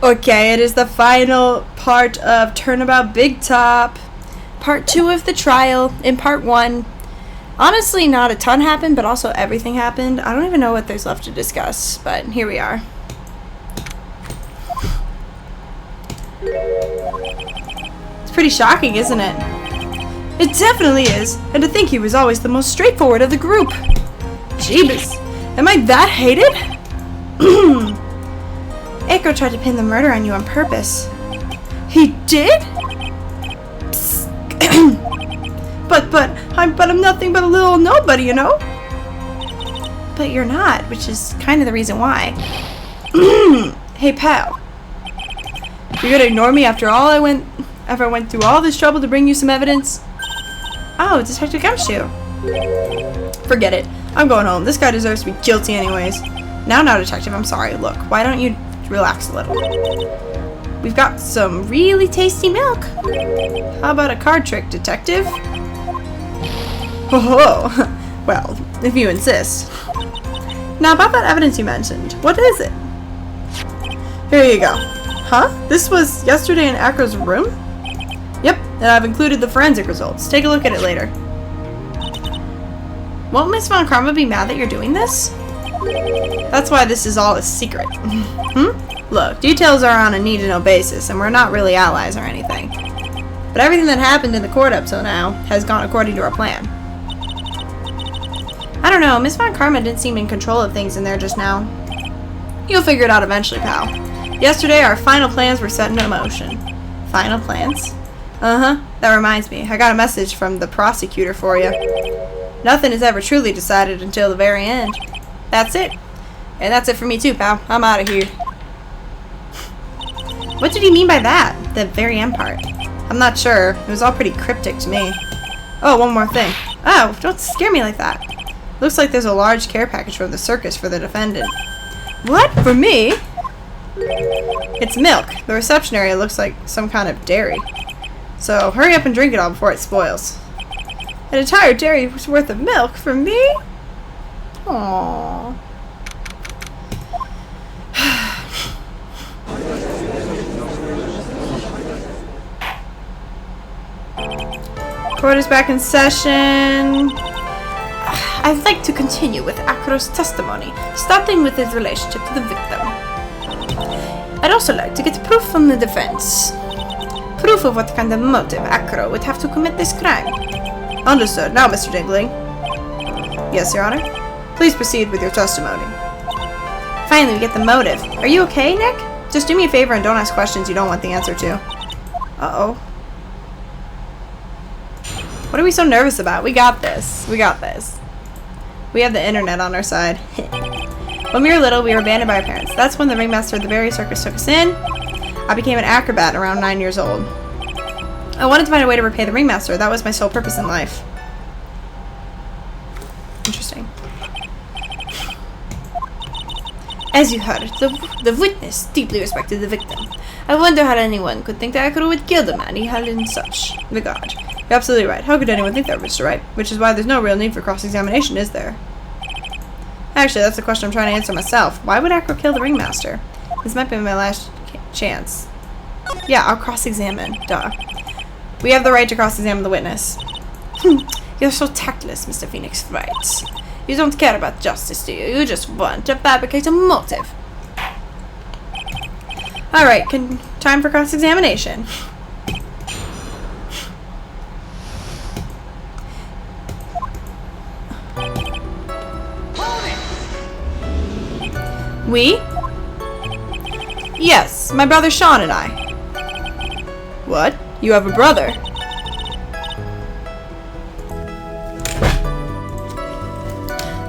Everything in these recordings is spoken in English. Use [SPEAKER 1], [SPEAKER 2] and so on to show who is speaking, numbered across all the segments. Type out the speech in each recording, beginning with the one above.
[SPEAKER 1] Okay, it is the final part of Turnabout Big Top. Part 2 of the trial. In part 1, honestly, not a ton happened, but also everything happened. I don't even know what there's left to discuss, but here we are. It's pretty shocking, isn't it? It definitely is, and to think he was always the most straightforward of the group. Jeebus, am I that hated? Echo tried to pin the murder on you on purpose. He did? but I'm nothing but a little nobody, you know? But you're not, which is kind of the reason why. Hey, pal. You're gonna ignore me after I went through all this trouble to bring you some evidence? Oh, Detective Gumshoe. Forget it. I'm going home. This guy deserves to be guilty anyways. Now, Detective, I'm sorry. Look, why don't you relax a little? We've got some really tasty milk. How about a card trick, Detective? Oh, well, if you insist. Now, about that evidence you mentioned, what is it? Here you go. Huh? This was yesterday in Acro's room? Yep, and I've included the forensic results. Take a look at it later. Won't Miss Von Karma be mad that you're doing this? That's why this is all a secret. Look, details are on a need-to-know basis, and we're not really allies or anything. But everything that happened in the court up till now has gone according to our plan. I don't know, Miss Von Karma didn't seem in control of things in there just now. You'll figure it out eventually, pal. Yesterday, our final plans were set into motion. Final plans? That reminds me. I got a message from the prosecutor for you. Nothing is ever truly decided until the very end. That's it. And that's it for me too, pal. I'm out of here. What did he mean by that? The very end part? I'm not sure. It was all pretty cryptic to me. Oh, one more thing. Oh, don't scare me like that. Looks like there's a large care package from the circus for the defendant. What? For me? It's milk. The reception area looks like some kind of dairy. So hurry up and drink it all before it spoils. An entire dairy's worth of milk for me? Aww. Court is back in session. I'd like to continue with Acro's testimony, starting with his relationship to the victim. I'd also like to get proof from the defense. Proof of what kind of motive Acro would have to commit this crime. Understood. Now, Mr. Dingling. Yes, Your Honor. Please proceed with your testimony. Finally, we get the motive. Are you okay, Nick? Just do me a favor and don't ask questions you don't want the answer to. Uh-oh. What are we so nervous about? We got this. We got this. We have the internet on our side. When we were little, we were abandoned by our parents. That's when the ringmaster of the Berry Circus took us in. I became an acrobat around 9 years old. I wanted to find a way to repay the ringmaster. That was my sole purpose in life. Interesting. As you heard, the witness deeply respected the victim. I wonder how anyone could think that Acro would kill the man he held in such regard. You're absolutely right. How could anyone think that, Mr. Wright? Which is why there's no real need for cross-examination, is there? Actually, that's the question I'm trying to answer myself. Why would Acro kill the ringmaster? This might be my last chance. Yeah, I'll cross-examine. Duh. We have the right to cross-examine the witness. You're so tactless, Mr. Phoenix Wright. You don't care about justice, do you? You just want to fabricate a motive. Alright, time for cross-examination. We? Yes, my brother Sean and I. What? You have a brother?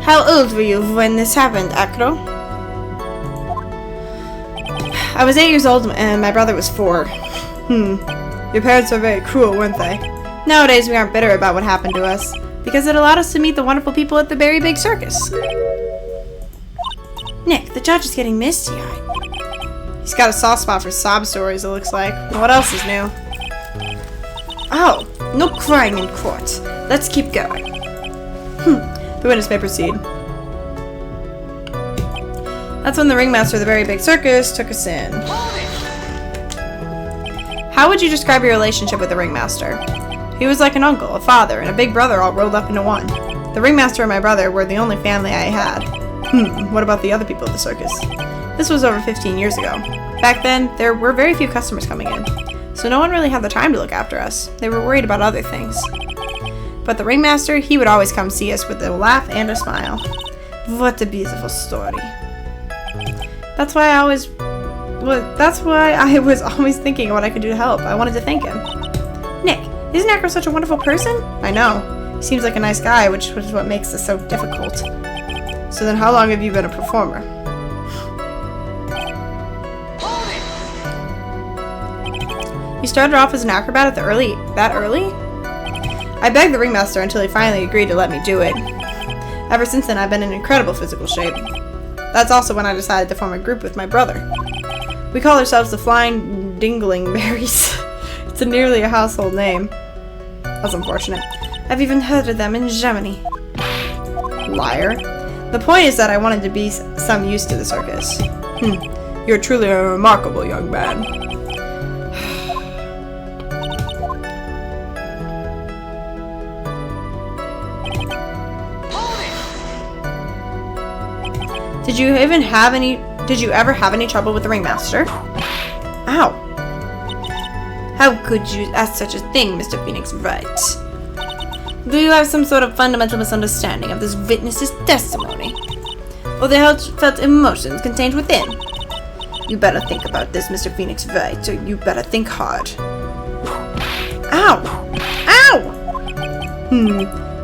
[SPEAKER 1] How old were you when this happened, Acro? I was 8 years old and my brother was 4. Your parents were very cruel, weren't they? Nowadays we aren't bitter about what happened to us, because it allowed us to meet the wonderful people at the Very Big Circus. Nick, the judge is getting misty-eyed. He's got a soft spot for sob stories, it looks like. What else is new? Oh, no crying in court. Let's keep going. The witness may proceed. That's when the ringmaster of the Very Big Circus took us in. How would you describe your relationship with the ringmaster? He was like an uncle, a father, and a big brother all rolled up into one. The ringmaster and my brother were the only family I had. What about the other people at the circus? This was over 15 years ago. Back then, there were very few customers coming in, so no one really had the time to look after us. They were worried about other things. But the ringmaster, he would always come see us with a laugh and a smile. What a beautiful story. That's why I was always thinking of what I could do to help. I wanted to thank him. Nick, isn't Acro such a wonderful person? I know. He seems like a nice guy, which is what makes this so difficult. So then how long have you been a performer? You started off as an acrobat at that early? I begged the ringmaster until he finally agreed to let me do it. Ever since then, I've been in incredible physical shape. That's also when I decided to form a group with my brother. We call ourselves the Flying Dinglingberries. It's nearly a household name. That's unfortunate. I've even heard of them in Germany. Liar. The point is that I wanted to be some use to the circus. You're truly a remarkable young man. Did you ever have any trouble with the ringmaster? Ow. How could you ask such a thing, Mr. Phoenix Wright? Do you have some sort of fundamental misunderstanding of this witness's testimony? Or the heartfelt emotions contained within? You better think about this, Mr. Phoenix Wright, or you better think hard. Ow! Ow!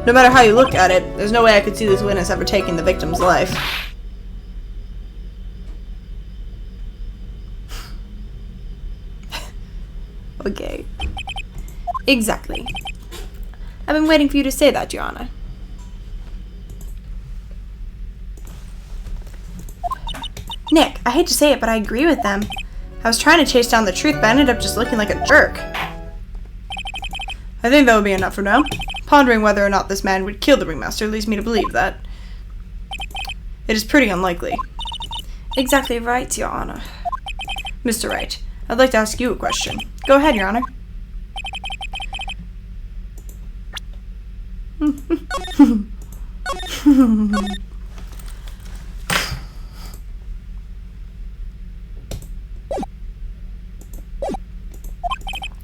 [SPEAKER 1] No matter how you look at it, there's no way I could see this witness ever taking the victim's life. Okay. Exactly. I've been waiting for you to say that, Your Honor. Nick, I hate to say it, but I agree with them. I was trying to chase down the truth, but I ended up just looking like a jerk. I think that would be enough for now. Pondering whether or not this man would kill the ringmaster leads me to believe that it is pretty unlikely. Exactly right, Your Honor. Mr. Wright, I'd like to ask you a question. Go ahead, Your Honor.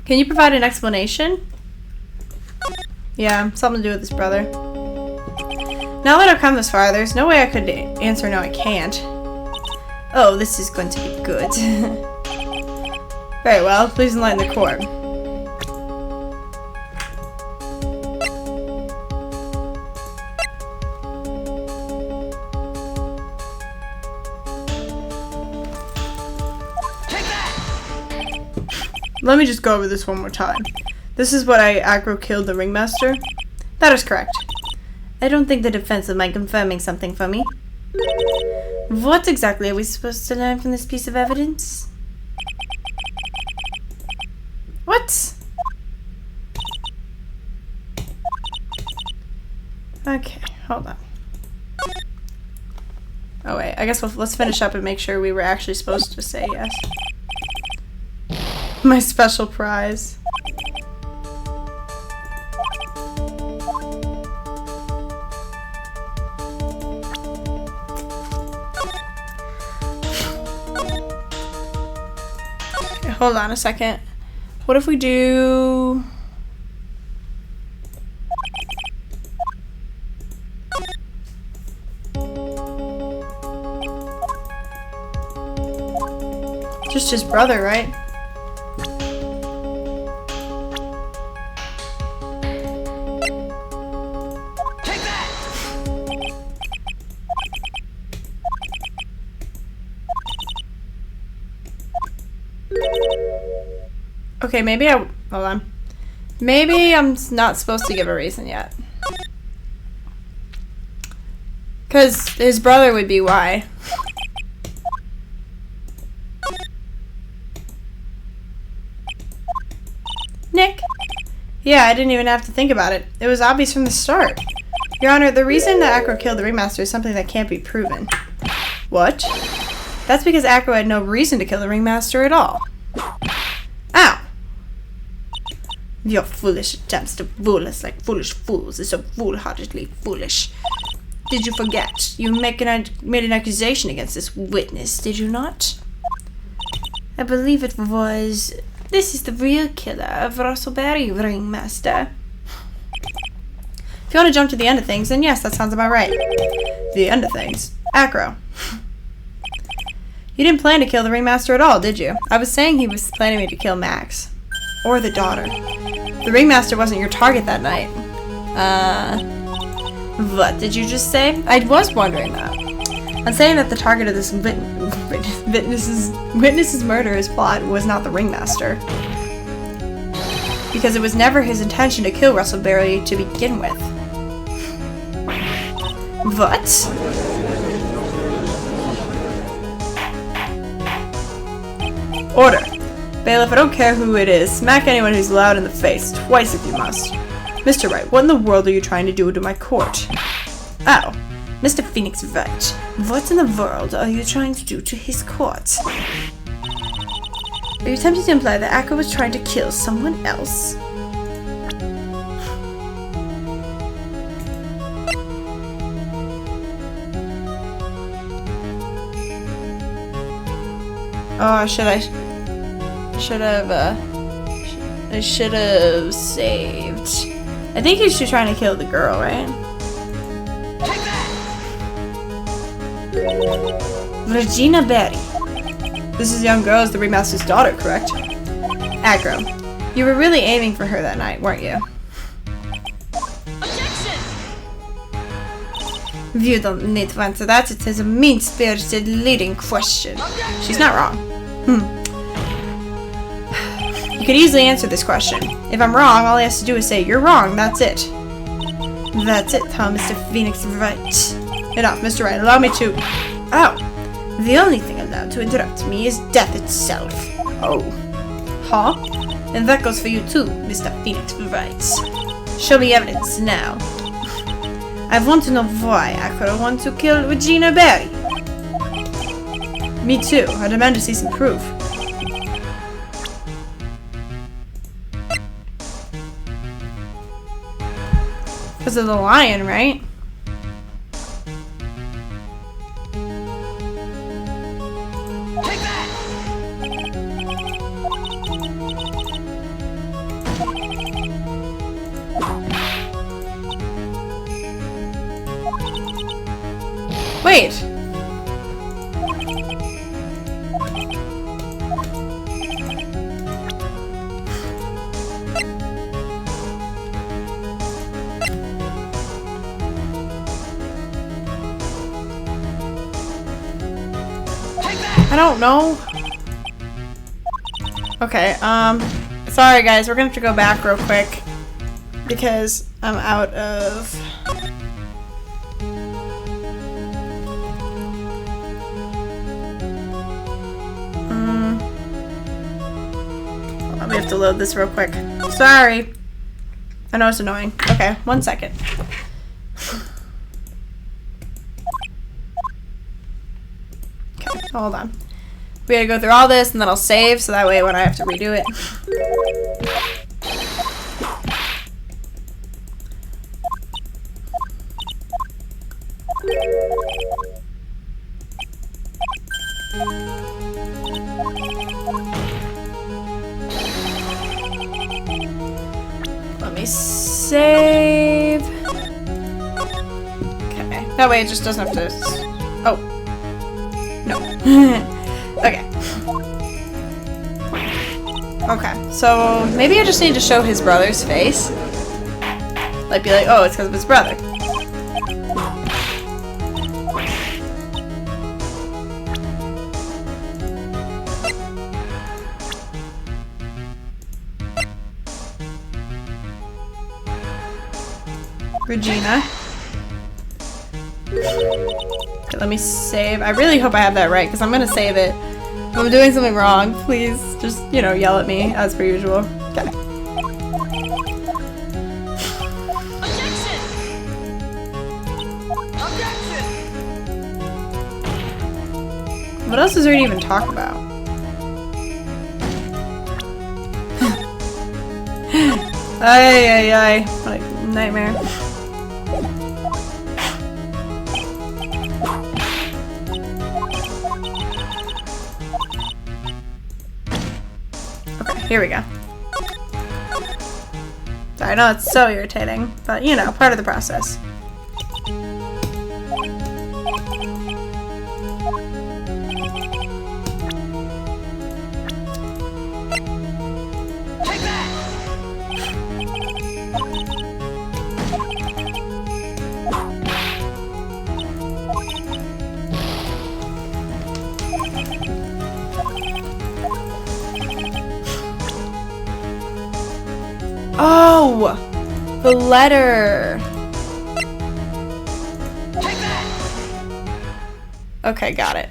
[SPEAKER 1] Can you provide an explanation? Yeah, something to do with his brother. Now that I've come this far, there's no way I could answer no I can't. Oh, this is going to be good. Very well, please enlighten the court. Let me just go over this one more time. This is what Agro killed the ringmaster? That is correct. I don't think the defense would mind confirming something for me. What exactly are we supposed to learn from this piece of evidence? What? Okay, hold on. Oh wait, I guess let's finish up and make sure we were actually supposed to say yes. My special prize. Okay, hold on a second. What if we do... just his brother, right? Okay, maybe hold on. Maybe I'm not supposed to give a reason yet. Because his brother would be why. Nick? Yeah, I didn't even have to think about it. It was obvious from the start. Your Honor, the reason that Acro killed the ringmaster is something that can't be proven. What? That's because Acro had no reason to kill the ringmaster at all. Ow! Your foolish attempts to fool us like foolish fools is so foolhardily foolish. Did you forget? You made an accusation against this witness, did you not? I believe it was... This is the real killer of Russellberry, Ringmaster. If you want to jump to the end of things, then yes, that sounds about right. The end of things? Acro. You didn't plan to kill the Ringmaster at all, did you? I was saying he was planning me to kill Max. Or the daughter. The Ringmaster wasn't your target that night. What did you just say? I was wondering that. I'm saying that the target of this witness's murderous plot was not the Ringmaster. Because it was never his intention to kill Russellberry to begin with. What? Order. Bailiff, I don't care who it is. Smack anyone who's loud in the face, twice if you must. Mr. Wright, what in the world are you trying to do to my court? Oh, Mr. Phoenix Wright, what in the world are you trying to do to his court? Are you attempting to imply that Acro was trying to kill someone else? Oh, I should have saved. I think he's just trying to kill the girl, right? Regina Berry. This is young girl is the Ringmaster's daughter, correct? Acro. You were really aiming for her that night, weren't you?
[SPEAKER 2] Objection!
[SPEAKER 1] You don't need to answer that. It is a mean-spirited leading question. She's not wrong. You could easily answer this question. If I'm wrong, all he has to do is say, you're wrong, that's it. That's it, huh, Mr. Phoenix Wright? Enough, Mr. Wright, allow me to... Oh! The only thing allowed to interrupt me is death itself. Oh. Huh? And that goes for you too, Mr. Phoenix Wright. Show me evidence now. I want to know why Acro wants to kill Regina Berry. Me too. I demand to see some proof. Because of the lion, right?
[SPEAKER 2] Take that!
[SPEAKER 1] Wait. I don't know. Okay, sorry guys, we're gonna have to go back real quick because I'm out of... We have to load this real quick. Sorry. I know it's annoying. Okay, 1 second. Okay, hold on. We gotta go through all this and then I'll save so that way when I have to redo it. Let me save. Okay, that way it just doesn't have to... Oh. No. Okay. Okay, so maybe I just need to show his brother's face. Like, be like, oh, it's because of his brother. Regina. Okay, let me save. I really hope I have that right, because I'm gonna save it. If I'm doing something wrong, please just, you know, yell at me, as per usual. Okay.
[SPEAKER 2] Objection! Objection!
[SPEAKER 1] What else is there to even talk about? Ay, ay, ay. What a nightmare. Okay, here we go. Sorry, I know it's so irritating, but you know, part of the process. Oh! The letter! Okay, got it.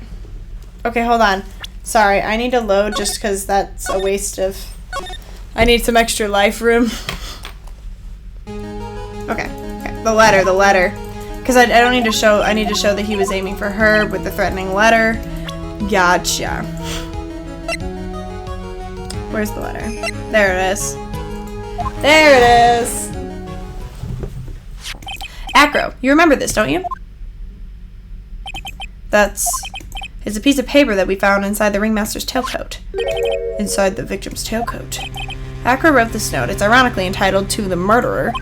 [SPEAKER 1] Okay, hold on. Sorry, I need to load just because that's a waste of... I need some extra life room. Okay, the letter. Because I don't need to show... I need to show that he was aiming for her with the threatening letter. Gotcha. Where's the letter? There it is. There it is! Acro, you remember this, don't you? It's a piece of paper that we found inside the ringmaster's tailcoat. Inside the victim's tailcoat. Acro wrote this note. It's ironically entitled To the Murderer.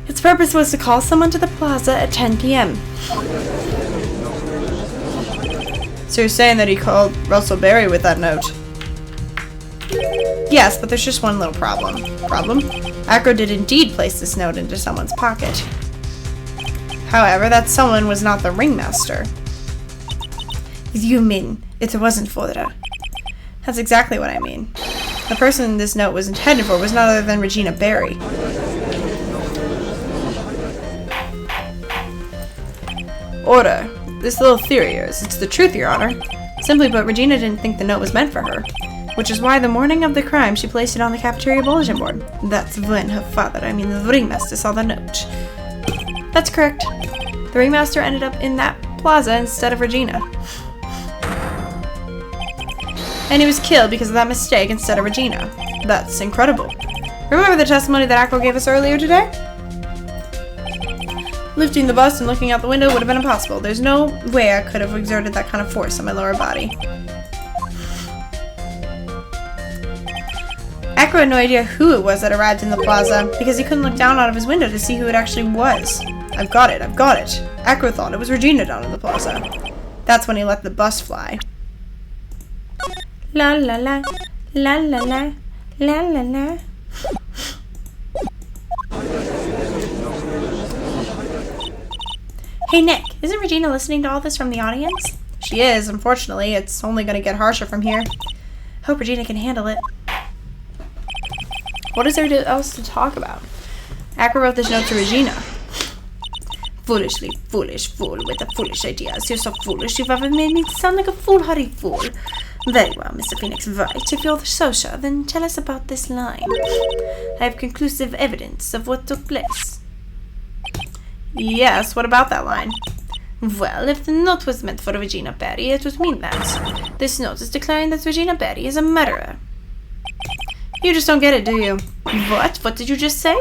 [SPEAKER 1] Its purpose was to call someone to the plaza at 10 p.m. So you're saying that he called Russell Berry with that note? Yes, but there's just one little problem. Problem? Acro did indeed place this note into someone's pocket. However, that someone was not the ringmaster. You mean it wasn't for the... That's exactly what I mean. The person this note was intended for was none other than Regina Berry. Order. This little theory is, it's the truth, Your Honor. Simply put, Regina didn't think the note was meant for her. Which is why the morning of the crime she placed it on the cafeteria bulletin board. That's when her father, the ringmaster, saw the note. That's correct. The ringmaster ended up in that plaza instead of Regina. And he was killed because of that mistake instead of Regina. That's incredible. Remember the testimony that Acro gave us earlier today? Lifting the bus and looking out the window would have been impossible. There's no way I could have exerted that kind of force on my lower body. Acro had no idea who it was that arrived in the plaza because he couldn't look down out of his window to see who it actually was. I've got it. Acro thought it was Regina down in the plaza. That's when he let the bus fly. La la la, la la la, la la la. Hey Nick, isn't Regina listening to all this from the audience? She is, unfortunately. It's only going to get harsher from here. Hope Regina can handle it. What is there else to talk about? Acro wrote this note to Regina. Foolishly foolish fool with the foolish ideas. You're so foolish you've ever made me sound like a foolhardy fool. Very well, Mr. Phoenix Wright. If you're so sure, then tell us about this line. I have conclusive evidence of what took place. Yes, what about that line? Well, if the note was meant for Regina Berry, it would mean that. This note is declaring that Regina Berry is a murderer. You just don't get it, do you? What? What did you just say?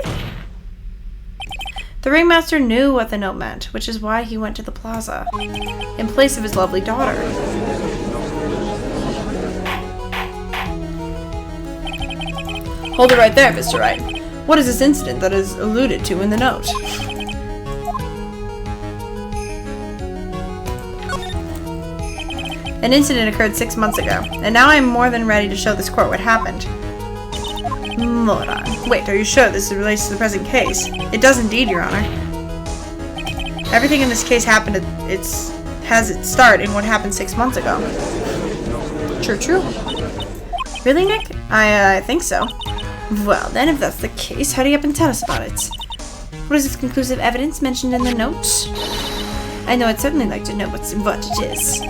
[SPEAKER 1] The ringmaster knew what the note meant, which is why he went to the plaza, in place of his lovely daughter. Hold it right there, Mr. Wright. What is this incident that is alluded to in the note? An incident occurred 6 months ago, and now I am more than ready to show this court what happened. Moron. Wait, are you sure this relates to the present case? It does indeed, Your Honor. Everything in this case happened has its start in what happened 6 months ago. True. Really, Nick? I think so. Well, then, if that's the case, hurry up and tell us about it. What is this conclusive evidence mentioned in the note? I know I'd certainly like to know what it is.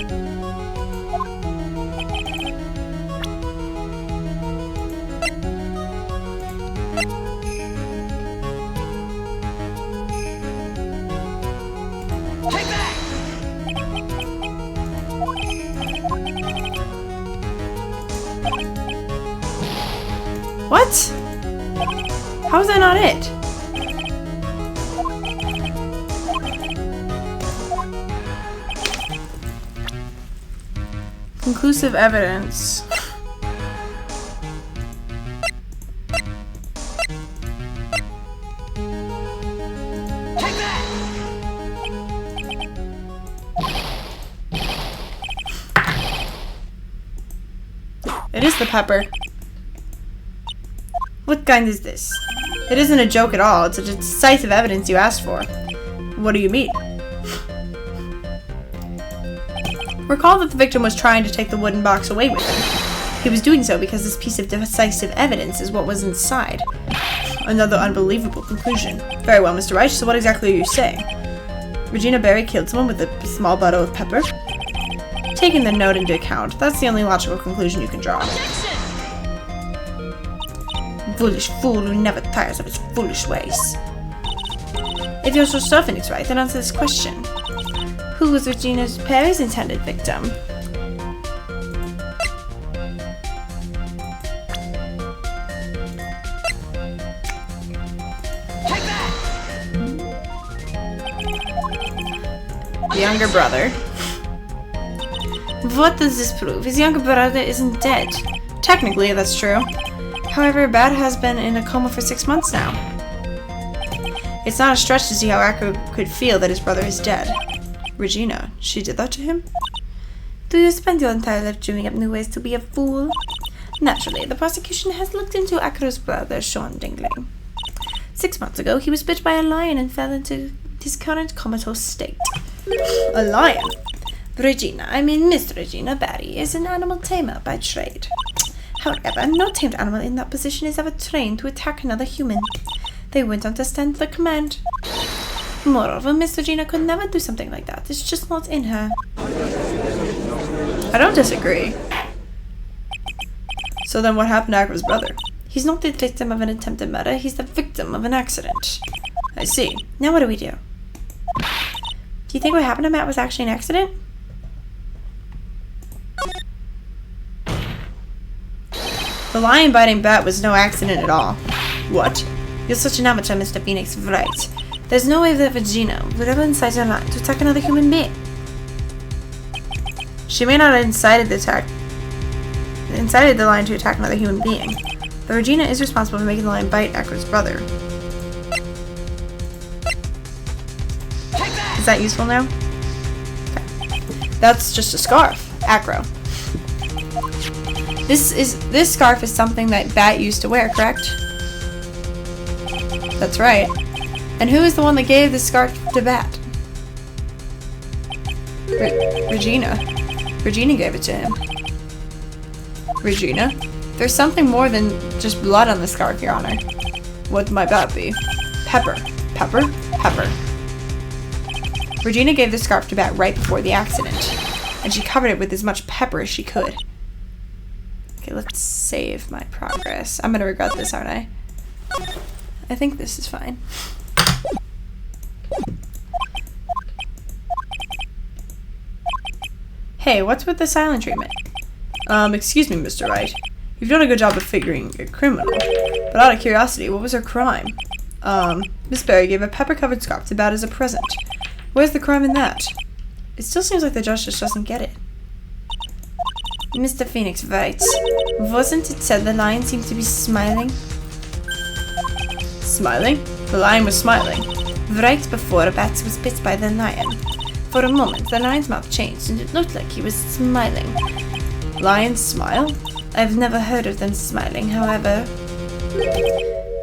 [SPEAKER 1] What? How is that not it? Conclusive evidence.
[SPEAKER 2] Take that!
[SPEAKER 1] It is the pepper. What kind is this? It isn't a joke at all. It's a decisive evidence you asked for. What do you mean? Recall that the victim was trying to take the wooden box away with him. He was doing so because this piece of decisive evidence is what was inside. Another unbelievable conclusion. Very well, Mr. Reich, so what exactly are you saying? Regina Berry killed someone with a small bottle of pepper? Taking the note into account, that's the only logical conclusion you can draw. Foolish fool who never tires of his foolish ways. If you're so certain it's right, then answer this question. Who was Regina Berry's intended victim?
[SPEAKER 2] Take that!
[SPEAKER 1] The younger brother. What does this prove? His younger brother isn't dead. Technically, that's true. However, Bat has been in a coma for 6 months now. It's not a stretch to see how Akko could feel that his brother is dead. Regina, she did that to him? Do you spend your entire life dreaming up new ways to be a fool? Naturally, the prosecution has looked into Akko's brother, Sean Dingling. 6 months ago, he was bit by a lion and fell into his current comatose state. A lion? Miss Regina Berry is an animal tamer by trade. However, no tamed animal in that position is ever trained to attack another human. They went on to stand the command. Moreover, Miss Regina could never do something like that. It's just not in her. I don't disagree. So then what happened to Akko's brother? He's not the victim of an attempted murder, he's the victim of an accident. I see. Now what do we do? Do you think what happened to Matt was actually an accident? The lion biting Bat was no accident at all. What? You're such an amateur, Mr. Phoenix. Right. There's no way that Regina would ever incite her lion to attack another human being. She may not have incited the lion to attack another human being, but Regina is responsible for making the lion bite Akko's brother. Is that useful now? Okay. That's just a scarf. Akko. This scarf is something that Bat used to wear, correct? That's right. And who is the one that gave this scarf to Bat? Regina. Regina gave it to him. Regina? There's something more than just blood on the scarf, Your Honor. What might that be? Pepper. Pepper? Pepper. Regina gave the scarf to Bat right before the accident, and she covered it with as much pepper as she could. Okay, let's save my progress. I'm gonna regret this, aren't I? I think this is fine. Hey, what's with the silent treatment? Excuse me, Mr. Wright. You've done a good job of figuring a criminal, but out of curiosity, what was her crime? Miss Berry gave a pepper-covered scarf to Bat as a present. Where's the crime in that? It still seems like the judge just doesn't get it. Mr. Phoenix writes, wasn't it said the lion seemed to be smiling? Smiling? The lion was smiling. Right before Bat was bit by the lion. For a moment, the lion's mouth changed and it looked like he was smiling. Lions smile? I've never heard of them smiling, however.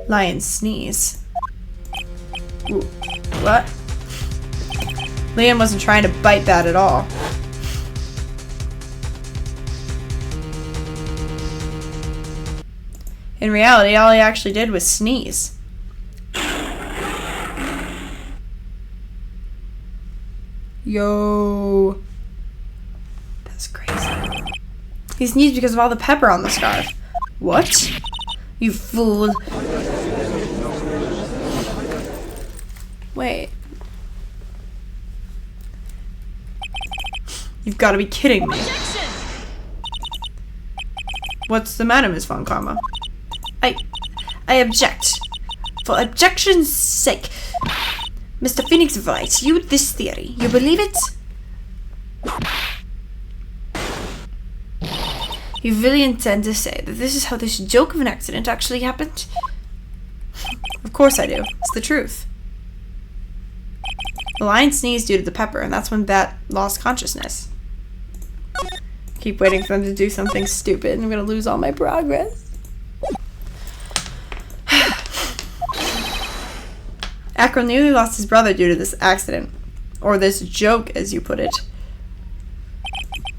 [SPEAKER 1] Lions sneeze. Ooh. What? Liam wasn't trying to bite Bat at all. In reality, all he actually did was sneeze. Yo. That's crazy. He sneezed because of all the pepper on the scarf. What? You fool. Wait. You've got to be kidding me. What's the matter, Miss Von Karma? I object. For objection's sake. Mr. Phoenix Wright, you this theory. You believe it? You really intend to say that this is how this joke of an accident actually happened? Of course I do. It's the truth. The lion sneezed due to the pepper, and that's when Bat lost consciousness. Keep waiting for them to do something stupid, and I'm gonna lose all my progress. Acro nearly lost his brother due to this accident. Or this joke, as you put it.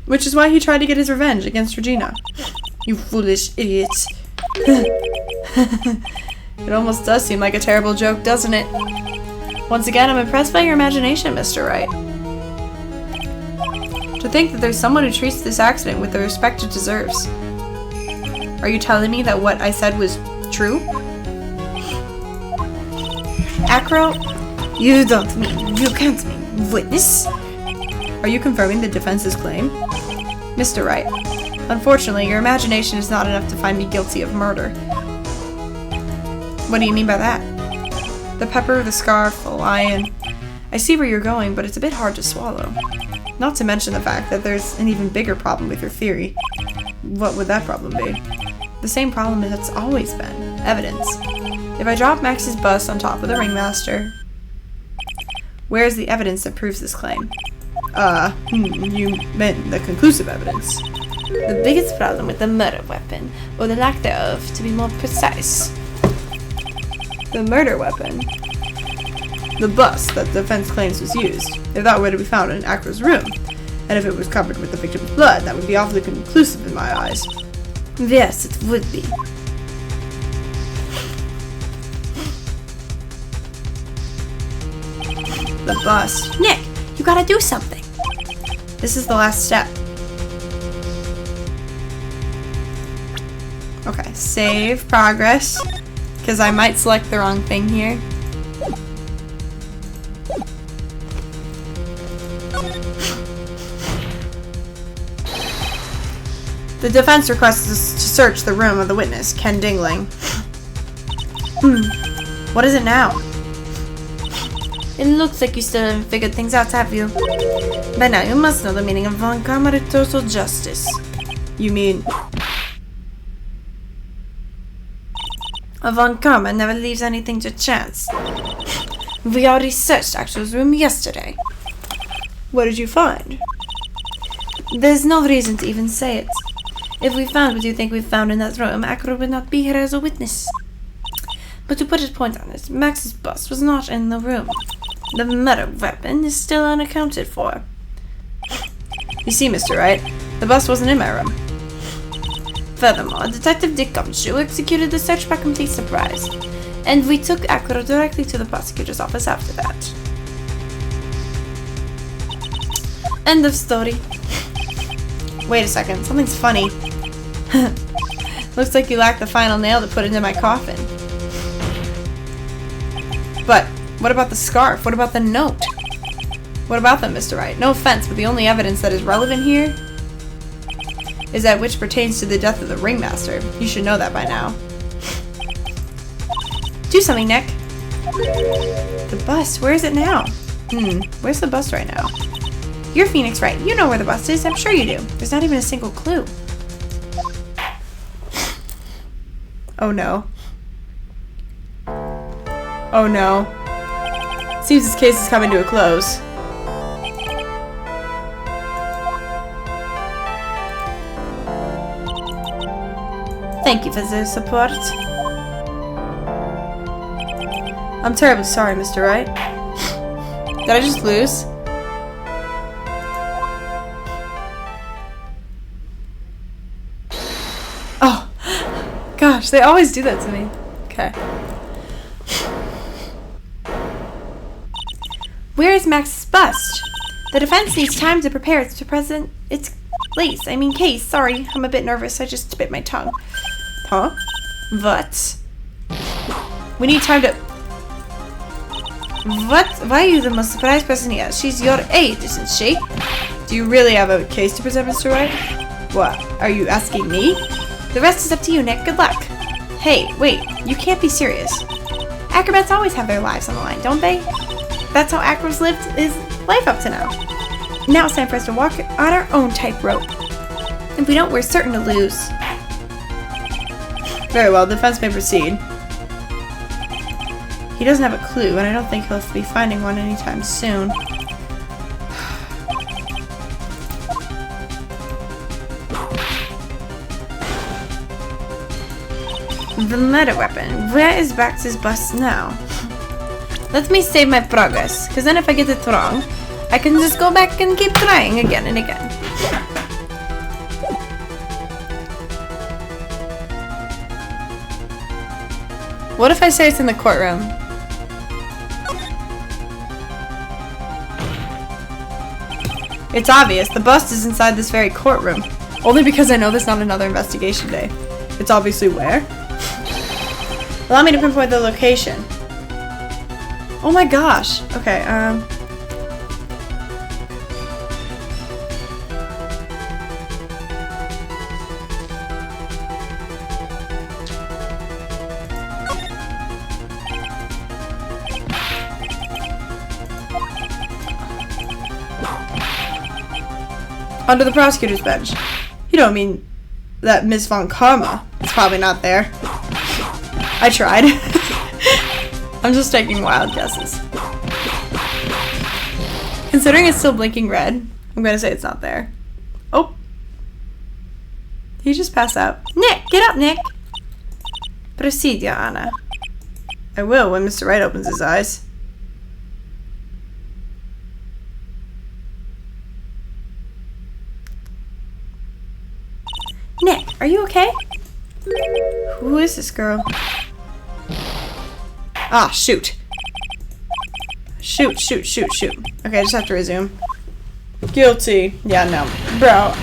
[SPEAKER 1] Which is why he tried to get his revenge against Regina. You foolish idiots. It almost does seem like a terrible joke, doesn't it? Once again, I'm impressed by your imagination, Mr. Wright. To think that there's someone who treats this accident with the respect it deserves. Are you telling me that what I said was true? Acro, you don't mean, you can't mean, witness? Are you confirming the defense's claim? Mr. Wright, unfortunately, your imagination is not enough to find me guilty of murder. What do you mean by that? The pepper, the scarf, the lion. I see where you're going, but it's a bit hard to swallow. Not to mention the fact that there's an even bigger problem with your theory. What would that problem be? The same problem as it's always been. Evidence. If I drop Max's bust on top of the ringmaster, where is the evidence that proves this claim? You meant the conclusive evidence. The biggest problem with the murder weapon, or the lack thereof, to be more precise. The murder weapon? The bust that the defense claims was used. If that were to be found in Acro's room, and if it was covered with the victim's blood, that would be awfully conclusive in my eyes. Yes, it would be. The bust. Nick, you gotta do something. This is the last step. Okay, save progress. Because I might select the wrong thing here. The defense requests us to search the room of the witness, Ken Dingling. What is it now? It looks like you still haven't figured things out, have you? By now, you must know the meaning of von Camaritoso justice. You mean... Von Karma never leaves anything to chance. We already searched Acro's room yesterday. What did you find? There's no reason to even say it. If we found what you think we found in that room, Acro would not be here as a witness. But to put a point on it, Max's bust was not in the room. The murder weapon is still unaccounted for. You see, Mr. Wright, the bust wasn't in my room. Furthermore, Detective Dick Gumshoe executed the search by complete surprise, and we took Acro directly to the prosecutor's office after that. End of story. Wait a second, something's funny. Looks like you lack the final nail to put into my coffin. But, what about the scarf? What about the note? What about them, Mr. Wright? No offense, but the only evidence that is relevant here is that which pertains to the death of the ringmaster. You should know that by now. Do something, Nick. The bust, where is it now? Where's the bust right now? You're Phoenix Wright. You know where the bust is. I'm sure you do. There's not even a single clue. Oh no. Oh no. Seems this case is coming to a close. Thank you for the support. I'm terribly sorry, Mr. Wright. Did I just lose? Oh, gosh, they always do that to me. Okay. Where is Max's bust? The defense needs time to prepare its case. Sorry, I'm a bit nervous. I just bit my tongue. Huh? What? We need time to... What? Why are you the most surprised person here? She's your aide, isn't she? Do you really have a case to present, Mr. Wright? What? Are you asking me? The rest is up to you, Nick. Good luck. Hey, wait. You can't be serious. Acrobats always have their lives on the line, don't they? That's how Acro's lived his life up to now. Now it's time for us to walk on our own tightrope. If we don't, we're certain to lose. Very well, defense may proceed. He doesn't have a clue, and I don't think he'll be finding one anytime soon. The meta weapon. Where is Bax's bust now? Let me save my progress, because then if I get it wrong, I can just go back and keep trying again and again. What if I say it's in the courtroom? It's obvious. The bust is inside this very courtroom. Only because I know there's not another investigation day. It's obviously where? Allow me to pinpoint the location. Oh my gosh. Okay, under the prosecutor's bench. You don't mean that Miss Von Karma is probably not there. I tried. I'm just taking wild guesses. Considering it's still blinking red, I'm gonna say it's not there. Oh. He just passed out. Nick! Get up, Nick! Proceed, Your Honor. I will when Mr. Wright opens his eyes. Nick, are you okay? Who is this girl? Ah, shoot. Shoot. Okay, I just have to resume. Guilty. Yeah, no. Bro.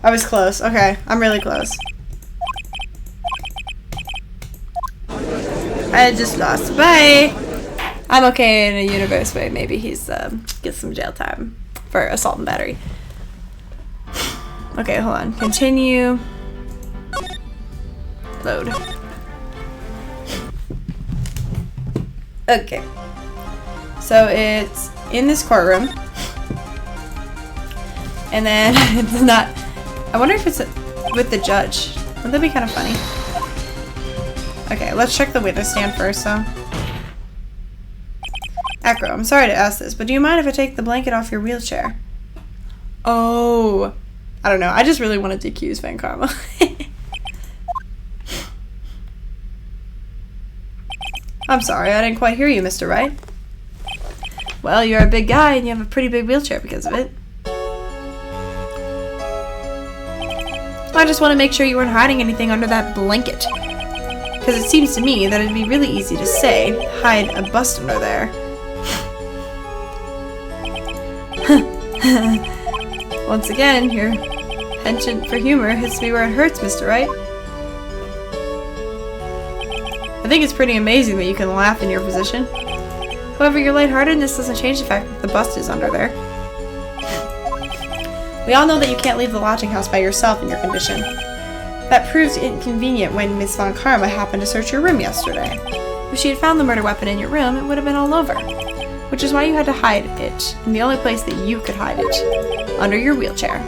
[SPEAKER 1] I was close. Okay, I'm really close. I just lost. Bye! I'm okay in a universe where maybe he's, gets some jail time for assault and battery. Okay, hold on. Continue. Load. Okay. So it's in this courtroom. And then it's not... I wonder if it's with the judge. Wouldn't that be kind of funny? Okay, let's check the witness stand first, though. Acro, I'm sorry to ask this, but do you mind if I take the blanket off your wheelchair? Oh... I don't know. I just really wanted to accuse Van Karma. I'm sorry, I didn't quite hear you, Mr. Wright. Well, you're a big guy and you have a pretty big wheelchair because of it. I just want to make sure you weren't hiding anything under that blanket. Because it seems to me that it'd be really easy to say, hide a bust under there. Once again, your penchant for humor hits me where it hurts, Mr. Wright. I think it's pretty amazing that you can laugh in your position. However, your lightheartedness doesn't change the fact that the bust is under there. We all know that you can't leave the lodging house by yourself in your condition. That proves inconvenient when Miss Von Karma happened to search your room yesterday. If she had found the murder weapon in your room, it would have been all over. Which is why you had to hide it in the only place that you could hide it, under your wheelchair.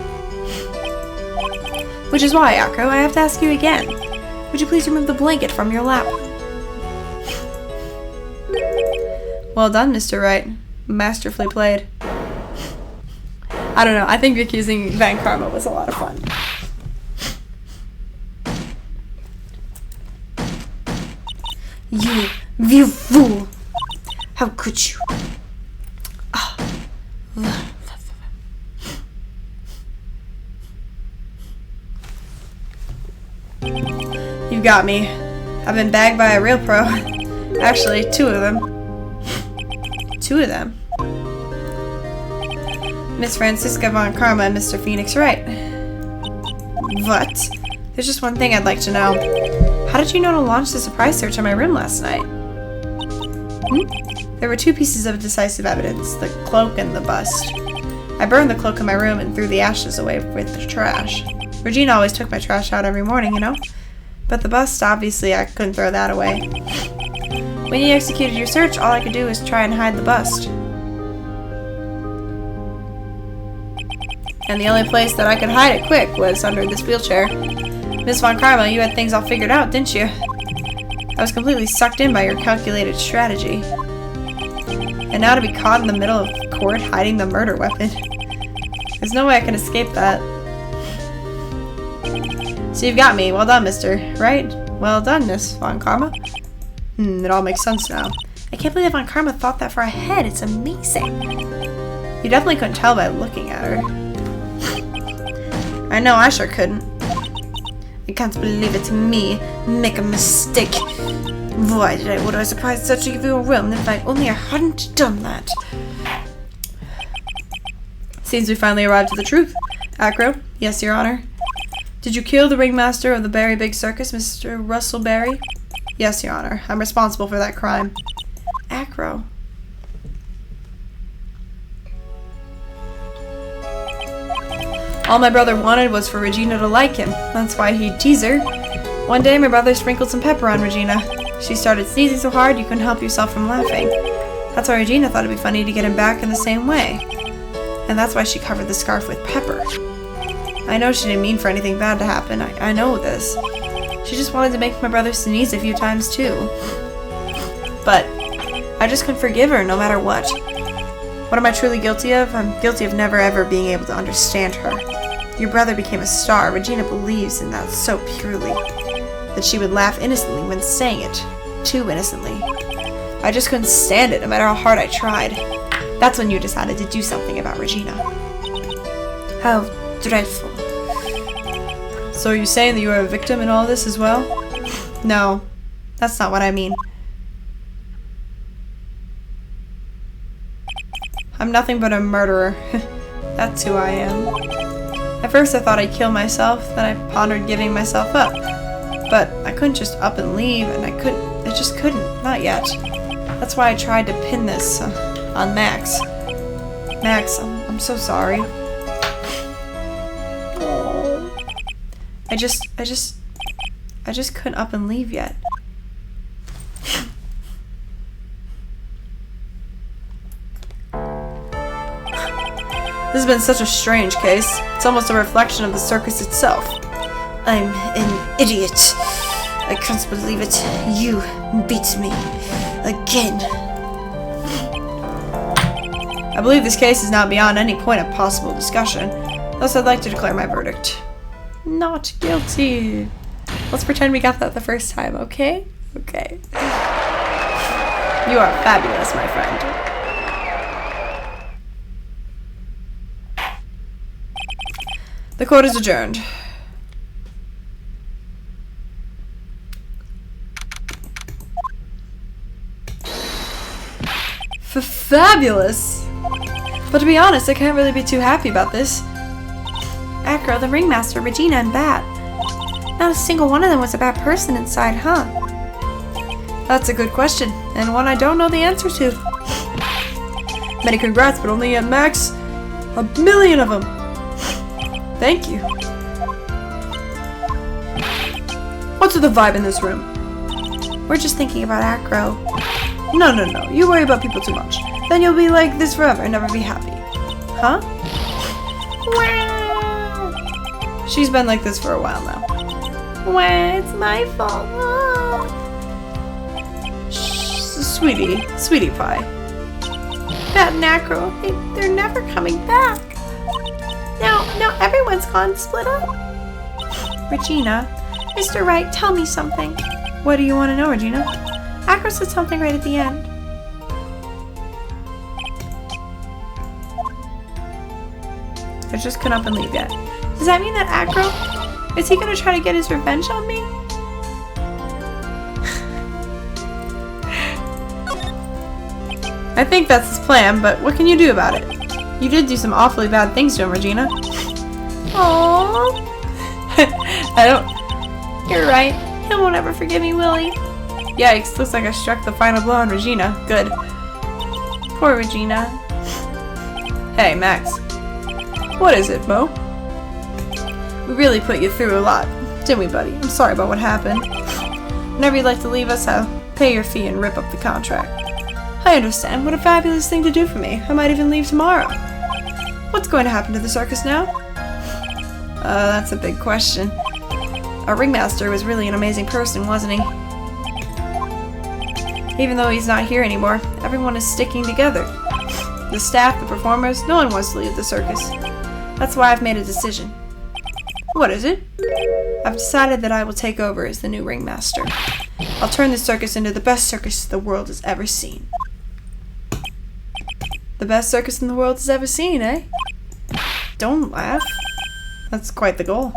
[SPEAKER 1] Which is why, Acro, I have to ask you again. Would you please remove the blanket from your lap? Well done, Mr. Wright. Masterfully played. I don't know, I think accusing Van Karma was a lot of fun. You fool! How could you? You got me. I've been bagged by a real pro. Actually, two of them. Miss Francisca Von Karma and Mr. Phoenix Wright. What? There's just one thing I'd like to know. How did you know to launch the surprise search on my room last night? There were two pieces of decisive evidence, the cloak and the bust. I burned the cloak in my room and threw the ashes away with the trash. Regina always took my trash out every morning, you know? But the bust, obviously I couldn't throw that away. When you executed your search, all I could do was try and hide the bust. And the only place that I could hide it quick was under this wheelchair. Miss Von Karma, you had things all figured out, didn't you? I was completely sucked in by your calculated strategy. And now to be caught in the middle of court hiding the murder weapon. There's no way I can escape that. So you've got me. Well done, mister. Right? Well done, Miss Von Karma. It all makes sense now. I can't believe Von Karma thought that far ahead. It's amazing. You definitely couldn't tell by looking at her. I know, I sure couldn't. I can't believe it's me. Make a mistake. Why would I surprise such a evil realm if I only hadn't done that? Seems we finally arrived at the truth. Acro? Yes, Your Honor. Did you kill the ringmaster of the Berry Big Circus, Mr. Russell Berry? Yes, Your Honor. I'm responsible for that crime. Acro. All my brother wanted was for Regina to like him. That's why he'd tease her. One day, my brother sprinkled some pepper on Regina. She started sneezing so hard you couldn't help yourself from laughing. That's why Regina thought it'd be funny to get him back in the same way. And that's why she covered the scarf with pepper. I know she didn't mean for anything bad to happen. I know this. She just wanted to make my brother sneeze a few times too. But I just couldn't forgive her no matter what. What am I truly guilty of? I'm guilty of never ever being able to understand her. Your brother became a star. Regina believes in that so purely that she would laugh innocently when saying it. Too innocently. I just couldn't stand it no matter how hard I tried. That's when you decided to do something about Regina. How dreadful. So are you saying that you are a victim in all this as well? No, that's not what I mean. I'm nothing but a murderer. That's who I am. At first I thought I'd kill myself, then I pondered giving myself up. But I couldn't just up and leave, and I just couldn't, not yet. That's why I tried to pin this on Max. Max, I'm so sorry. I just couldn't up and leave yet. This has been such a strange case. It's almost a reflection of the circus itself. I'm an idiot. I can't believe it. You beat me. Again. I believe this case is now beyond any point of possible discussion. Thus, I'd like to declare my verdict. Not guilty. Let's pretend we got that the first time, okay? Okay. You are fabulous, my friend. The court is adjourned. Fabulous! But to be honest, I can't really be too happy about this. Acro, the ringmaster, Regina, and Bat. Not a single one of them was a bad person inside, huh? That's a good question, and one I don't know the answer to. Many congrats, but only at max 1,000,000 of them. Thank you. What's with the vibe in this room? We're just thinking about Acro. No. You worry about people too much. Then you'll be like this forever and never be happy. Huh? Wow. She's been like this for a while now. Wow, it's my fault. Sweetie pie. Bat and Acro, they're never coming back. Now everyone's gone split up. Regina, Mr. Wright, tell me something. What do you want to know, Regina? Acro said something right at the end. I just couldn't up and leave yet. Does that mean that Acro, is he going to try to get his revenge on me? I think that's his plan, but what can you do about it? You did do some awfully bad things to him, Regina. Aww. You're right. He won't ever forgive me, will he? Yikes, looks like I struck the final blow on Regina. Good. Poor Regina. Hey, Max. What is it, Mo? We really put you through a lot, didn't we, buddy? I'm sorry about what happened. Whenever you'd like to leave us, pay your fee and rip up the contract. I understand. What a fabulous thing to do for me. I might even leave tomorrow. What's going to happen to the circus now? That's a big question. Our ringmaster was really an amazing person, wasn't he? Even though he's not here anymore, everyone is sticking together. The staff, the performers, no one wants to leave the circus. That's why I've made a decision. What is it? I've decided that I will take over as the new ringmaster. I'll turn this circus into the best circus the world has ever seen. The best circus in the world has ever seen, eh? Don't laugh. That's quite the goal.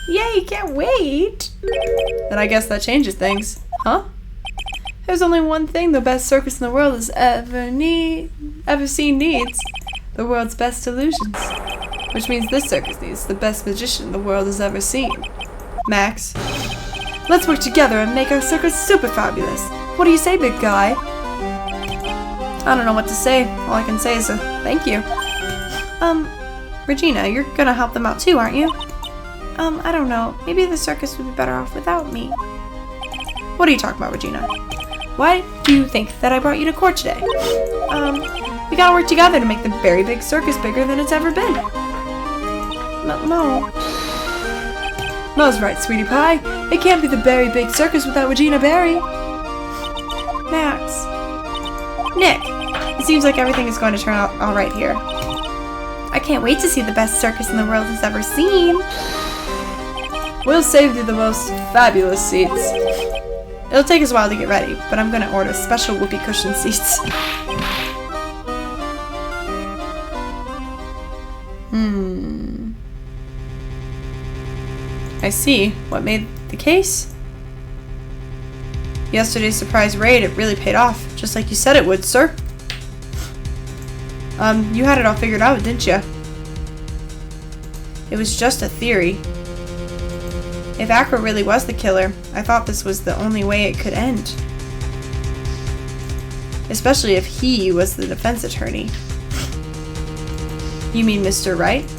[SPEAKER 1] Yay, can't wait! Then I guess that changes things. Huh? There's only one thing the best circus in the world has ever seen needs. The world's best illusions. Which means this circus needs the best magician the world has ever seen. Max. Let's work together and make our circus super fabulous. What do you say, big guy? I don't know what to say. All I can say is thank you. Regina, you're gonna help them out too, aren't you? I don't know. Maybe the circus would be better off without me. What are you talking about, Regina? Why do you think that I brought you to court today? We gotta work together to make the very big circus bigger than it's ever been. No. Mo's right, sweetie pie. It can't be the very big circus without Regina Barry. Max. Nick, it seems like everything is going to turn out alright here. I can't wait to see the best circus in the world has ever seen. We'll save you the most fabulous seats. It'll take us a while to get ready, but I'm gonna order special whoopee cushion seats. I see. What made the case? Yesterday's surprise raid, it really paid off, just like you said it would, sir. You had it all figured out, didn't you? It was just a theory. If Acro really was the killer, I thought this was the only way it could end. Especially if he was the defense attorney. You mean Mr. Wright?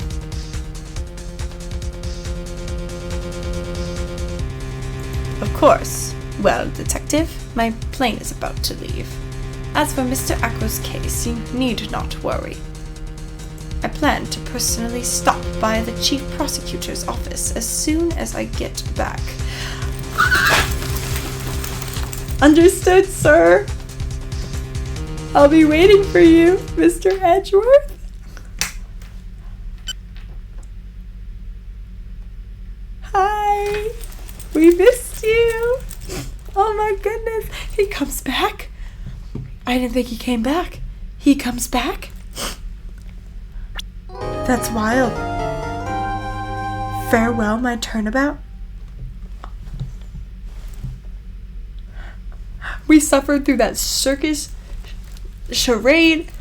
[SPEAKER 1] Of course. Well, detective, my plane is about to leave. As for Mr. Acro's case, you need not worry. I plan to personally stop by the chief prosecutor's office as soon as I get back. Understood, sir. I'll be waiting for you, Mr. Edgeworth. Hi. We missed you. Oh my goodness. He comes back. I didn't think he came back. He comes back? That's wild. Farewell, my turnabout. We suffered through that circus charade.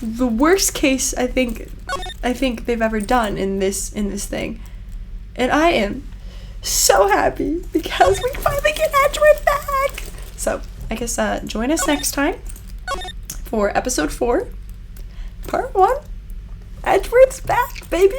[SPEAKER 1] The worst case I think they've ever done in this thing. And I am so happy because we finally get Edgeworth back. So I guess join us next time for episode 4, part 1. Edgeworth's back, baby!